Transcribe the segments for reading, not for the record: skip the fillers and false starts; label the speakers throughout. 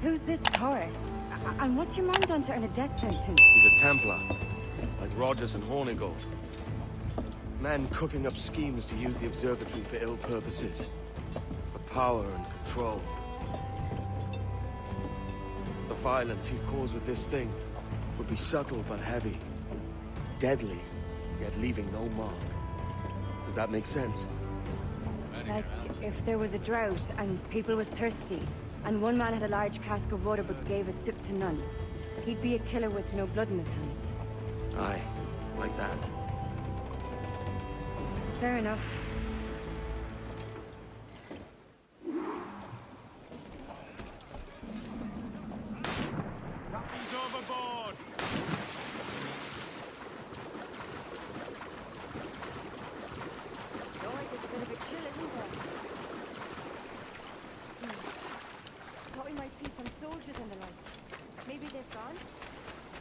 Speaker 1: Who's this Taurus? And what's your man done to earn a death sentence?
Speaker 2: He's a Templar, like Rogers and Hornigold. Man cooking up schemes to use the observatory for ill purposes. For power and control. The violence he'd cause with this thing would be subtle but heavy. Deadly, yet leaving no mark. Does that make sense?
Speaker 1: Like, if there was a drought and people was thirsty, and one man had a large cask of water but gave a sip to none, he'd be a killer with no blood in his hands.
Speaker 2: Aye, like that.
Speaker 1: Fair enough.
Speaker 3: Captain's overboard!
Speaker 1: Lord, there's a bit of a chill, isn't there? Thought we might see some soldiers and the like. Maybe they've gone?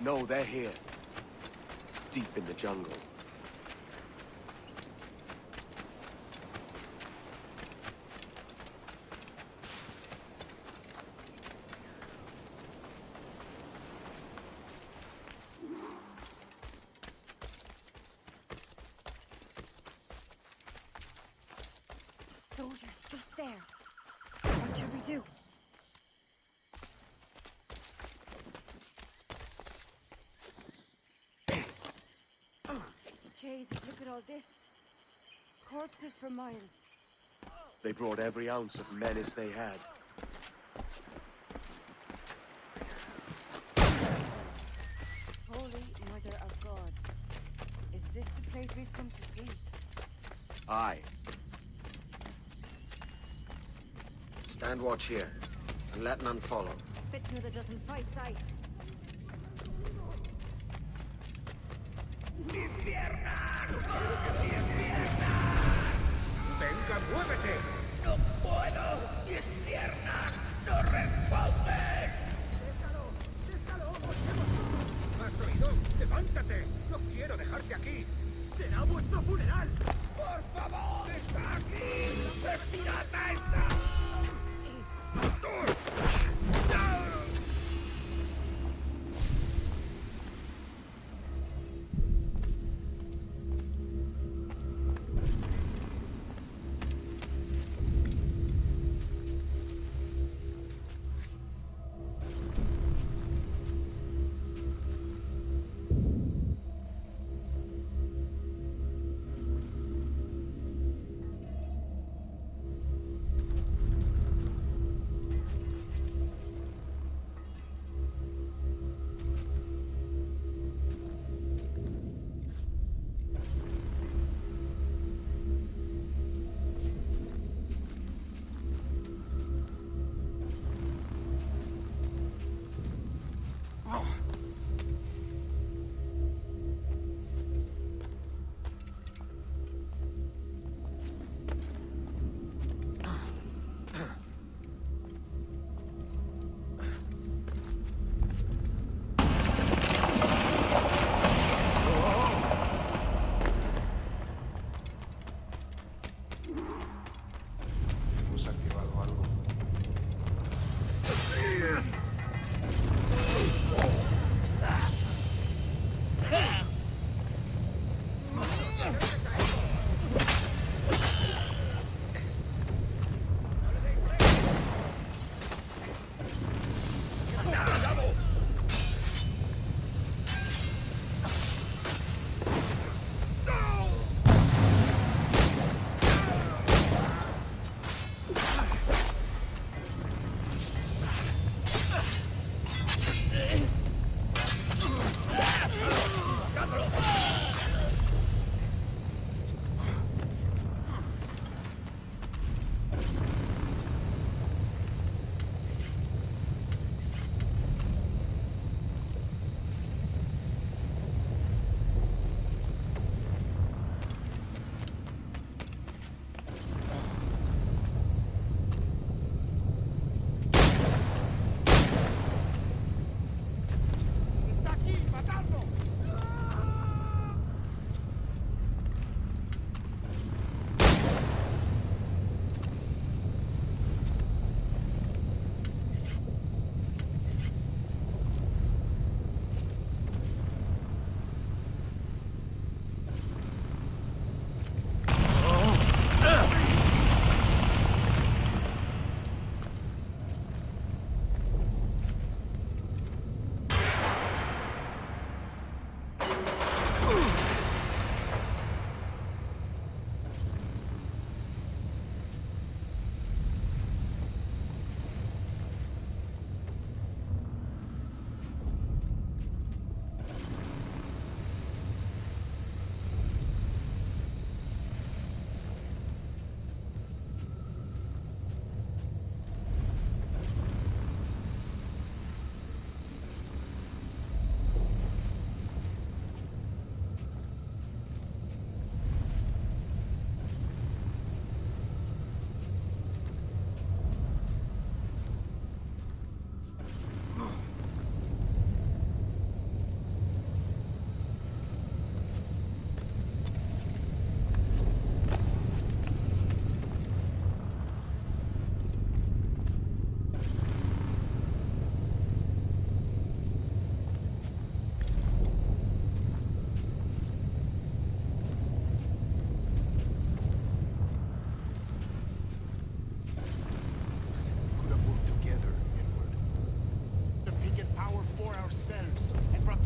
Speaker 2: No, they're here. Deep in the jungle.
Speaker 1: Soldiers, just there. What should we do? Jesus, look at all this. Corpses for miles.
Speaker 2: They brought every ounce of menace they had.
Speaker 1: Holy Mother of God. Is this the place we've come to see?
Speaker 2: Aye. Stand watch here, and let none follow.
Speaker 1: Fits another dozen fights, aye.
Speaker 3: ¡Venga, muévete!
Speaker 4: ¡No puedo! ¡Mis piernas no responden!
Speaker 3: ¡Déjalo! ¿Has oído? ¡Levántate! ¡No quiero dejarte aquí! ¡Será vuestro funeral!
Speaker 4: ¡Por favor! ¡Está aquí! ¡El pirata está!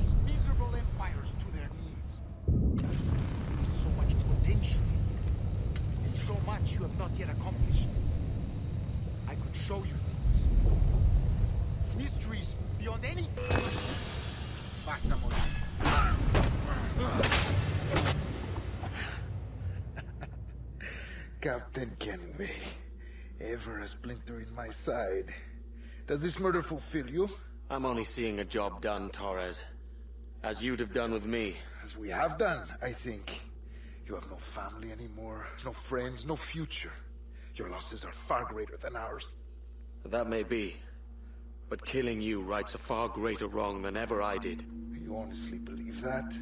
Speaker 4: these miserable empires to their knees. There's so much potential in you, and so much you have not yet accomplished. I could show you things. Mysteries beyond any... Pasa, Captain Kenway, ever a splinter in my side. Does this murder fulfill you?
Speaker 2: I'm only seeing a job done, Torres. As you'd have done with me.
Speaker 4: As we have done, I think. You have no family anymore, no friends, no future. Your losses are far greater than ours.
Speaker 2: That may be. But killing you rights a far greater wrong than ever I did.
Speaker 4: You honestly believe that?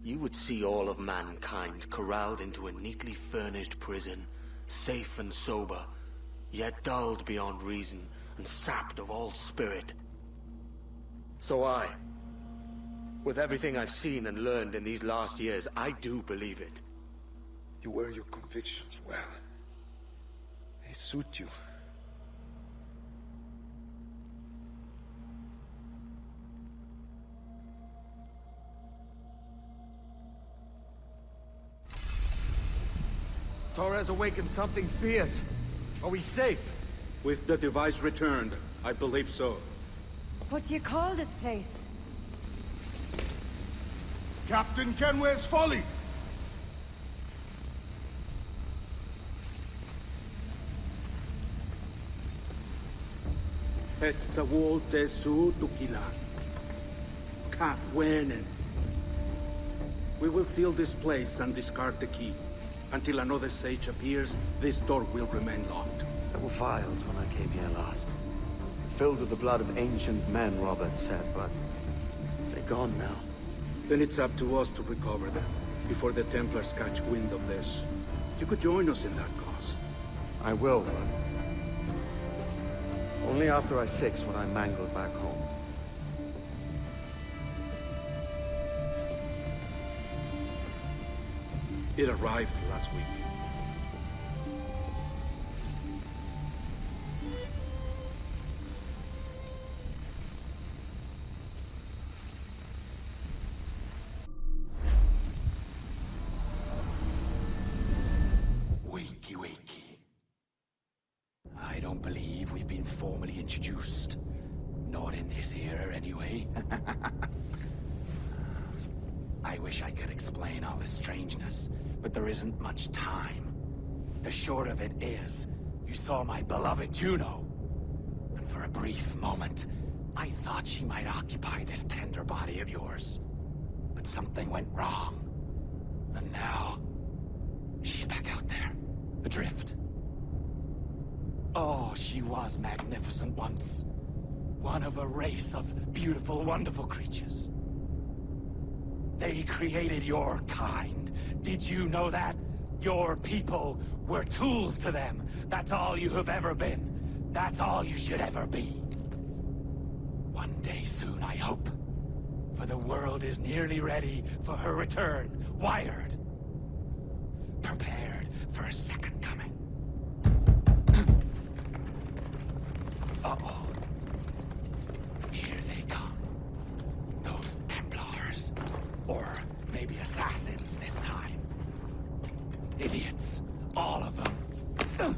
Speaker 2: You would see all of mankind corralled into a neatly furnished prison, safe and sober, yet dulled beyond reason and sapped of all spirit. So with everything I've seen and learned in these last years, I do believe it.
Speaker 4: You wear your convictions well. They suit you.
Speaker 2: Torres awakened something fierce. Are we safe?
Speaker 5: With the device returned, I believe so.
Speaker 1: What do you call this place?
Speaker 3: Captain Kenway's folly!
Speaker 5: Etsawol Tesu Dukila. Ka Wenen. We will seal this place and discard the key. Until another sage appears, this door will remain locked.
Speaker 2: There were vials when I came here last. Filled with the blood of ancient men, Robert said, but they're gone now.
Speaker 5: Then it's up to us to recover them, before the Templars catch wind of this. You could join us in that cause.
Speaker 2: I will, but only after I fix what I mangled back home.
Speaker 5: It arrived last week.
Speaker 4: Wakey, wakey. I don't believe we've been formally introduced. Not in this era, anyway. I wish I could explain all this strangeness, but there isn't much time. The short of it is, you saw my beloved Juno. And for a brief moment, I thought she might occupy this tender body of yours. But something went wrong. And now, she's back out there, adrift. Oh, she was magnificent once. One of a race of beautiful, wonderful creatures. They created your kind. Did you know that? Your people were tools to them. That's all you have ever been. That's all you should ever be. One day soon, I hope. For the world is nearly ready for her return. Wired. Prepared for a second coming. Uh-oh. Here they come. Those Templars. Or maybe assassins this time. Idiots. All of them.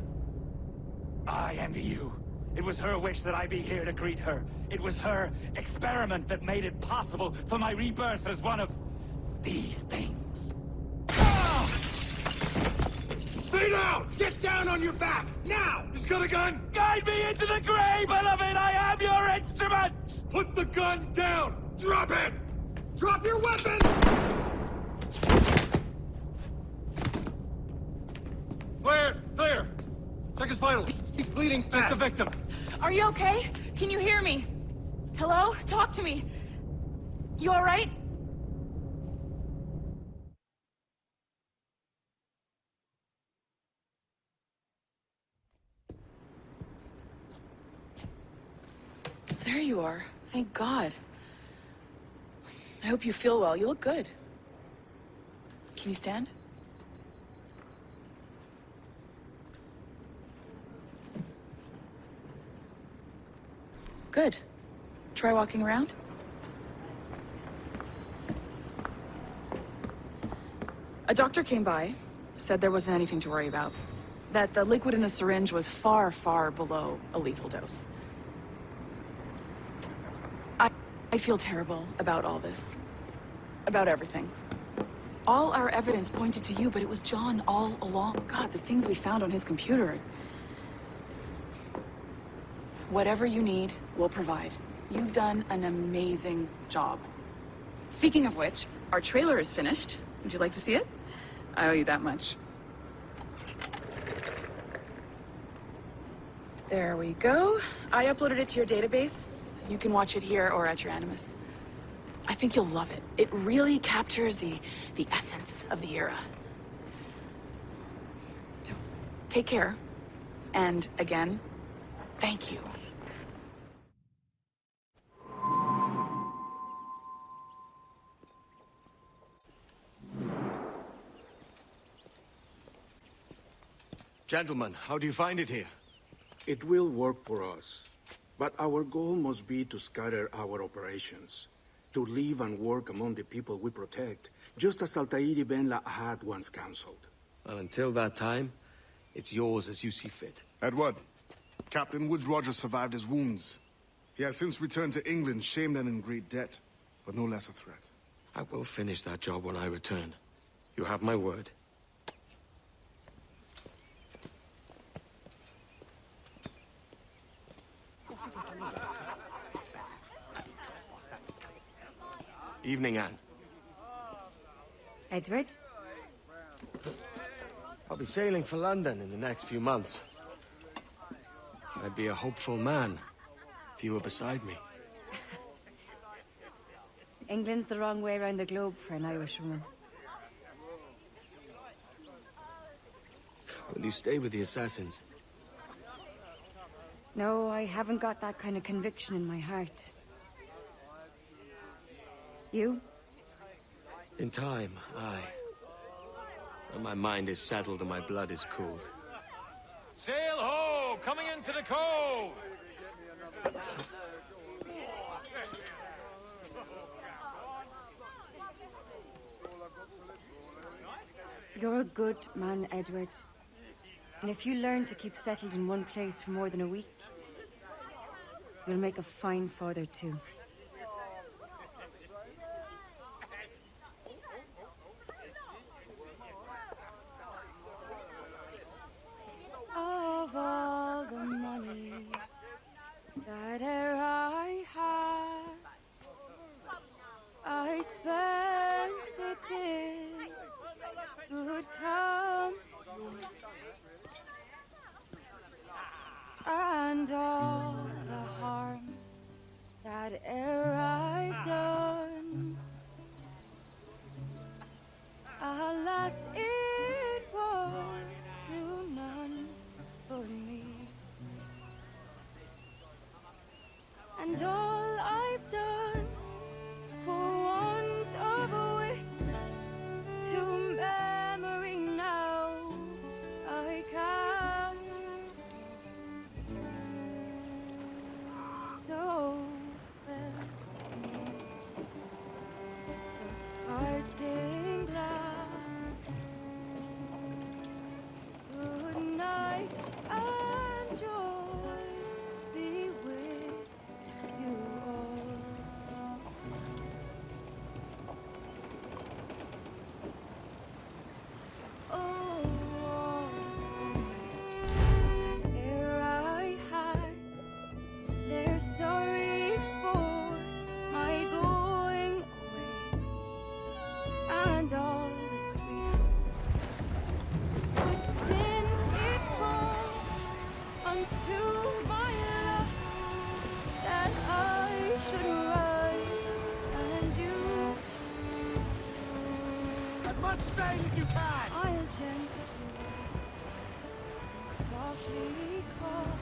Speaker 4: I envy you. It was her wish that I be here to greet her. It was her experiment that made it possible for my rebirth as one of these things.
Speaker 3: Stay down! Get down on your back! Now! He's got a gun!
Speaker 4: Guide me into the grave, beloved! I am your instrument!
Speaker 3: Put the gun down! Drop it! Drop your weapon! Clear! Clear! Check his vitals. He's bleeding fast. Check the victim.
Speaker 6: Are you okay? Can you hear me? Hello? Talk to me. You alright? There you are. Thank God. I hope you feel well. You look good. Can you stand? Good. Try walking around. A doctor came by, said there wasn't anything to worry about. That the liquid in the syringe was far, far below a lethal dose. I feel terrible about all this. About everything. All our evidence pointed to you, but it was John all along. God, the things we found on his computer. Whatever you need, we'll provide. You've done an amazing job. Speaking of which, our trailer is finished. Would you like to see it? I owe you that much. There we go. I uploaded it to your database. You can watch it here or at your Animus. I think you'll love it. It really captures the essence of the era. So, take care. And again, thank you.
Speaker 2: Gentlemen, how do you find it here?
Speaker 5: It will work for us. But our goal must be to scatter our operations. To live and work among the people we protect, just as Altair ibn La'ahad once counseled.
Speaker 2: Well, until that time, it's yours as you see fit.
Speaker 7: Edward, Captain Woods Rogers survived his wounds. He has since returned to England, shamed and in great debt, but no less a threat.
Speaker 2: I will finish that job when I return. You have my word. Evening, Anne.
Speaker 1: Edward?
Speaker 2: I'll be sailing for London in the next few months. I'd be a hopeful man if you were beside me.
Speaker 1: England's the wrong way around the globe for an Irish woman.
Speaker 2: Will you stay with the assassins?
Speaker 1: No, I haven't got that kind of conviction in my heart. You?
Speaker 2: In time, aye. When my mind is settled and my blood is cooled.
Speaker 4: Sail ho! Coming into the cove!
Speaker 1: You're a good man, Edward. And if you learn to keep settled in one place for more than a week, you'll make a fine father too. Of all the money that e'er I had, I spent it in good company, and all the harm that e'er I've done, alas, it was to none but me. And all I've done for want of a wit, to memory now I can't. So felt the parting glass. Good night and joy be with you all. Oh, ere I had, they're sorry for my going away, and all the sweet. But since it falls unto my lot that I should rise and you
Speaker 4: As much sail as you can!
Speaker 1: I'll gently and softly call.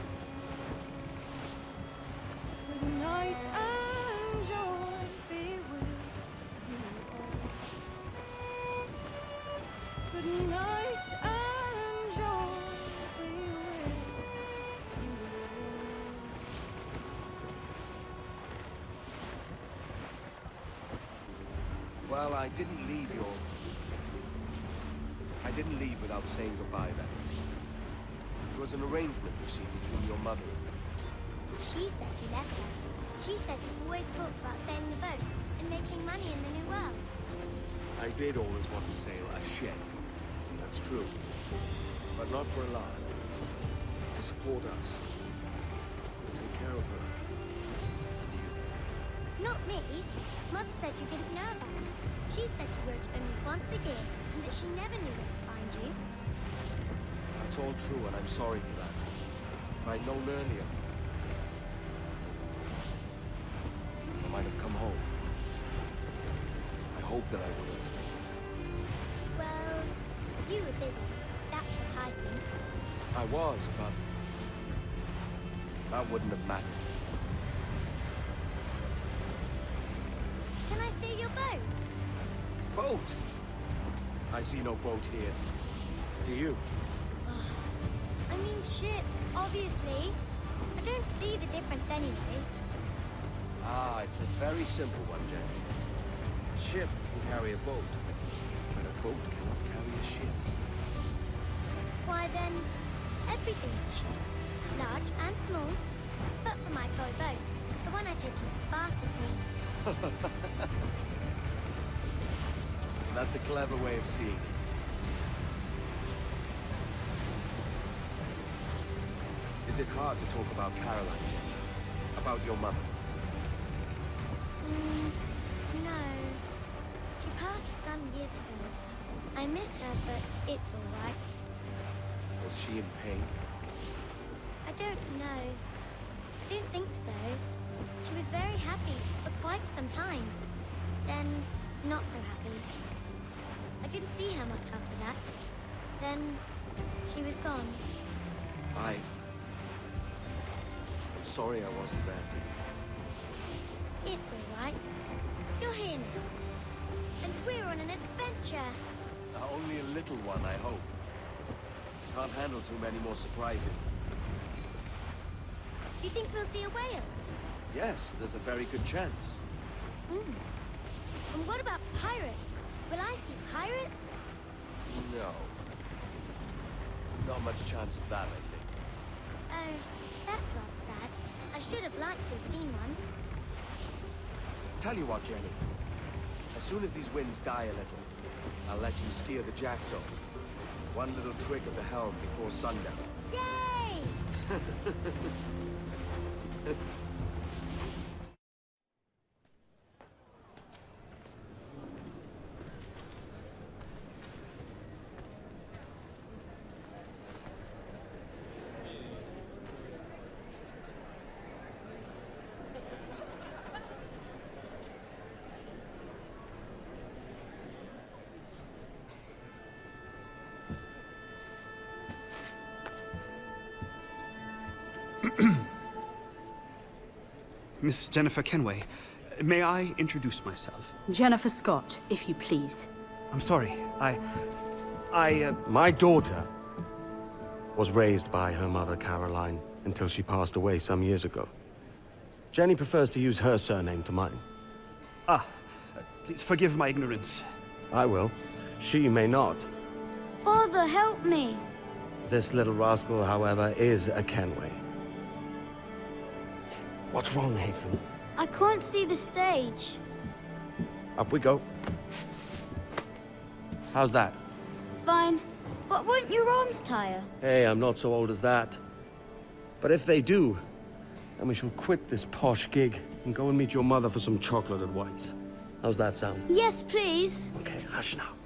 Speaker 1: Good night and joy be with you all. Good night and joy be with you
Speaker 2: Well, I didn't leave your
Speaker 8: didn't leave without saying goodbye, that is. It was an arrangement, you see, between your mother and me.
Speaker 9: She said you left her. She said you always talked about sailing the boat and making money in the New World.
Speaker 8: I did always want to sail a ship. That's true. But not for a lot. To support us. To take care of her. And you.
Speaker 9: Not me. Mother said you didn't know about her. She said you wrote only once a year and that she never knew where to find you.
Speaker 8: That's all true, and I'm sorry for that. If I'd known earlier, I might have come home. I hope that I would have.
Speaker 9: Well, you were busy. That's what I think.
Speaker 8: I was, but that wouldn't have mattered.
Speaker 9: Can I steal your boat?
Speaker 8: Boat? I see no boat here. Do you?
Speaker 9: I mean ship, obviously. I don't see the difference anyway.
Speaker 8: Ah, it's a very simple one, Jenny. A ship can carry a boat, but a boat cannot carry a ship.
Speaker 9: Why then, everything's a ship. Large and small. But for my toy boat, the one I take into the bath with me.
Speaker 8: That's a clever way of seeing it. Is it hard to talk about Caroline, Jenny? About your mother?
Speaker 9: No. She passed some years ago. I miss her, but it's all right.
Speaker 8: Was she in pain?
Speaker 9: I don't know. I don't think so. She was very happy for quite some time. Then, not so happy. I didn't see her much after that. Then, she was gone.
Speaker 8: I'm sorry I wasn't there for you.
Speaker 9: It's all right. You're here now. And we're on an adventure.
Speaker 8: Only a little one, I hope. Can't handle too many more surprises.
Speaker 9: Do you think we'll see a whale?
Speaker 8: Yes, there's a very good chance.
Speaker 9: And what about pirates? Will I see pirates?
Speaker 8: No. Not much chance of that, I think.
Speaker 9: Oh, that's rather sad. I should have liked to have seen one.
Speaker 8: Tell you what, Jenny. As soon as these winds die a little, I'll let you steer the Jackdaw. One little trick at the helm before sundown.
Speaker 9: Yay!
Speaker 10: Miss Jennifer Kenway, may I introduce myself?
Speaker 11: Jennifer Scott, if you please.
Speaker 10: I'm sorry,
Speaker 2: My daughter was raised by her mother, Caroline, until she passed away some years ago. Jenny prefers to use her surname to mine.
Speaker 10: Please forgive my ignorance.
Speaker 2: I will. She may not.
Speaker 9: Father, help me!
Speaker 2: This little rascal, however, is a Kenway. What's wrong, Haytham?
Speaker 9: I can't see the stage.
Speaker 2: Up we go. How's that?
Speaker 9: Fine. But won't your arms tire?
Speaker 2: Hey, I'm not so old as that. But if they do, then we shall quit this posh gig and go and meet your mother for some chocolate at White's. How's that sound?
Speaker 9: Yes, please.
Speaker 2: Okay, hush now.